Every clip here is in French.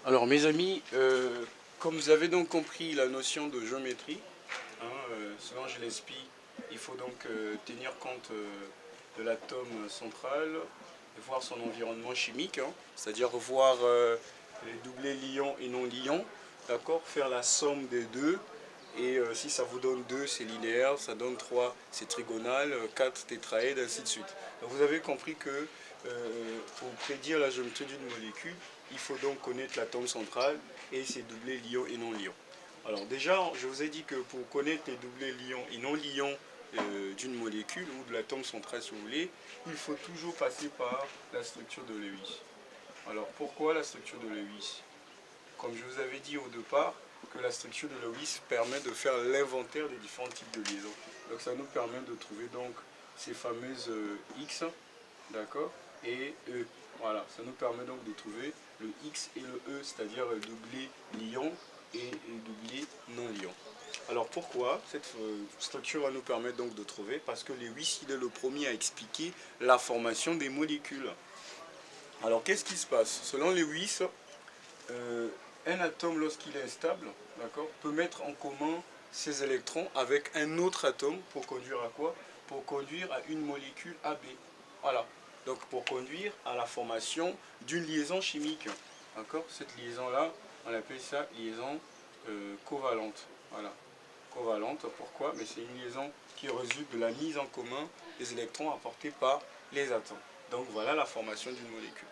Alors mes amis, comme vous avez donc compris la notion de géométrie, selon Gillespie, il faut donc tenir compte de l'atome central et voir son environnement chimique, c'est-à-dire voir les doublés liants et non liants, d'accord, faire la somme des deux, et si ça vous donne 2, c'est linéaire, ça donne 3, c'est trigonal, 4, tétraède, ainsi de suite. Donc vous avez compris que pour prédire la géométrie d'une molécule, il faut donc connaître l'atome central et ses doublés liants et non liants. Alors déjà, je vous ai dit que pour connaître les doublés liants et non liants d'une molécule ou de l'atome central si vous voulez, il faut toujours passer par la structure de Lewis. Alors pourquoi la structure de Lewis? Comme je vous avais dit au départ, que la structure de Lewis permet de faire l'inventaire des différents types de liaisons. Donc ça nous permet de trouver donc ces fameuses X, d'accord, et E. Voilà, ça nous permet donc de trouver le X et le E, c'est-à-dire le doublé liant et le doublé non liant. Alors pourquoi cette structure va nous permettre donc de trouver? Parce que Lewis, il est le premier à expliquer la formation des molécules. Alors qu'est-ce qui se passe? Selon Lewis, un atome, lorsqu'il est instable, d'accord, peut mettre en commun ses électrons avec un autre atome pour conduire à quoi? Pour conduire à une molécule AB. Voilà. Donc pour conduire à la formation d'une liaison chimique. D'accord? Cette liaison-là, on appelle ça liaison covalente. Voilà. Covalente, pourquoi? Mais c'est une liaison qui résulte de la mise en commun des électrons apportés par les atomes. Donc voilà la formation d'une molécule.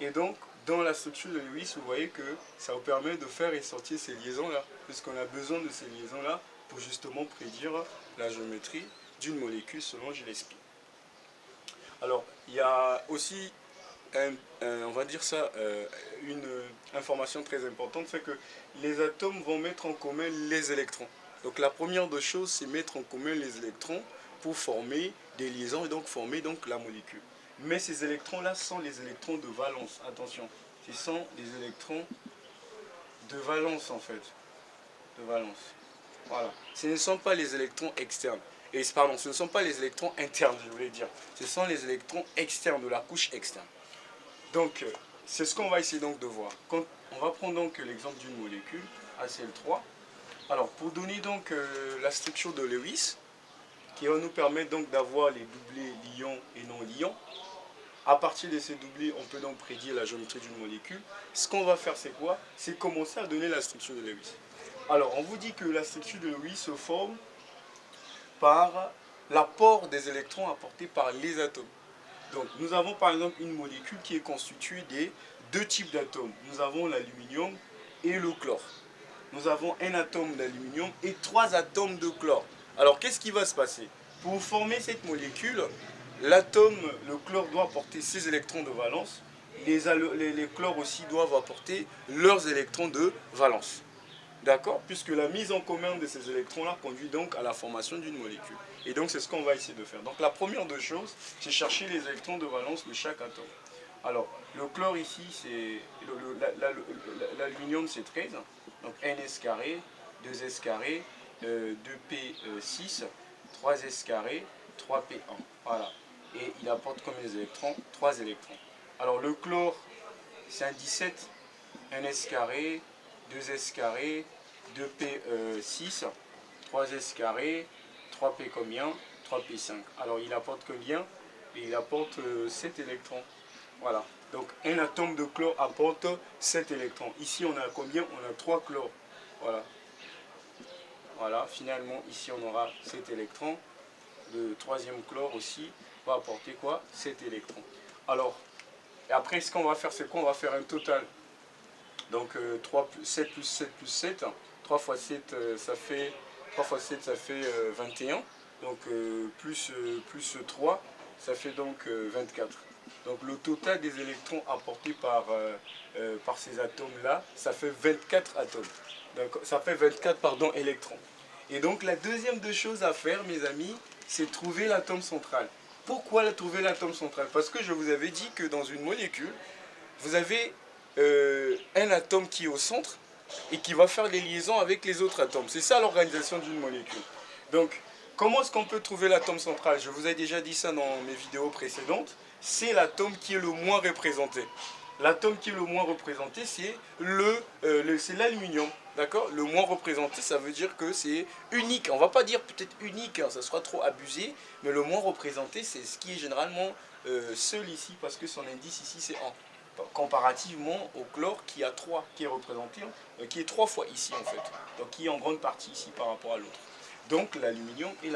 Et donc, dans la structure de Lewis, vous voyez que ça vous permet de faire ressortir ces liaisons-là, puisqu'on a besoin de ces liaisons-là pour justement prédire la géométrie d'une molécule selon Gillespie. Alors, il y a aussi, on va dire ça, une information très importante, c'est que les atomes vont mettre en commun les électrons. Donc la première des choses, c'est mettre en commun les électrons pour former des liaisons et donc former donc la molécule. Mais ces électrons-là sont les électrons de valence. Attention, ce sont les électrons de valence en fait. De valence. Voilà. Ce ne sont pas les électrons externes. Et pardon, ce ne sont pas les électrons internes, je voulais dire. Ce sont les électrons externes, de la couche externe. Donc, c'est ce qu'on va essayer donc de voir. On va prendre donc l'exemple d'une molécule, ACl3. Alors, pour donner donc la structure de Lewis, qui va nous permettre donc d'avoir les doublés liants et non liants. À partir de ces doublés, on peut donc prédire la géométrie d'une molécule. Ce qu'on va faire, c'est quoi? C'est commencer à donner la structure de Lewis. Alors, on vous dit que la structure de Lewis se forme par l'apport des électrons apportés par les atomes. Donc, nous avons par exemple une molécule qui est constituée des deux types d'atomes. Nous avons l'aluminium et le chlore. Nous avons un atome d'aluminium et 3 atomes de chlore. Alors, qu'est-ce qui va se passer? Pour former cette molécule, l'atome, le chlore doit apporter ses électrons de valence. Les chlores aussi doivent apporter leurs électrons de valence. D'accord? Puisque la mise en commun de ces électrons-là conduit donc à la formation d'une molécule. Et donc, c'est ce qu'on va essayer de faire. Donc, la première des choses, c'est chercher les électrons de valence de chaque atome. Alors, le chlore ici, c'est l'aluminium, c'est 13. Donc, 1s carré, 2s carré, 2p6, 3s carré, 3p1. Voilà. Et il apporte combien d'électrons? 3 électrons. Alors, le chlore, c'est un 17, 1s carré, 2s carré, 2p6, 3s carré, 3p combien? 3p5. Alors il apporte combien? Il apporte 7 électrons. Voilà. Donc un atome de chlore apporte 7 électrons. Ici on a combien? On a 3 chlores. Voilà. Voilà. Finalement ici on aura 7 électrons. Le troisième chlore aussi va apporter quoi? 7 électrons. Alors, après ce qu'on va faire, c'est quoi? On va faire un total. Donc 7 plus 7 plus 7, 3 fois 7 ça fait 3 fois 7 ça fait 21. Donc plus 3, ça fait donc 24. Donc le total des électrons apportés par ces atomes-là, ça fait 24 atomes. Donc ça fait 24 pardon, électrons. Et donc la deuxième des choses à faire, mes amis, c'est trouver l'atome central. Pourquoi trouver l'atome central? Parce que je vous avais dit que dans une molécule, vous avez un atome qui est au centre et qui va faire des liaisons avec les autres atomes. C'est ça l'organisation d'une molécule. Donc, comment est-ce qu'on peut trouver l'atome central? Je vous ai déjà dit ça dans mes vidéos précédentes. C'est l'atome qui est le moins représenté. l'atome qui est le moins représenté, c'est l'aluminium. D'accord? Le moins représenté, ça veut dire que c'est unique. On va pas dire peut-être unique, hein, ça sera trop abusé, mais le moins représenté, c'est ce qui est généralement seul ici, parce que son indice ici, c'est 1. Comparativement au chlore qui a 3, qui est représenté, qui est 3 fois ici en fait, donc qui est en grande partie ici par rapport à l'autre. Donc l'aluminium est la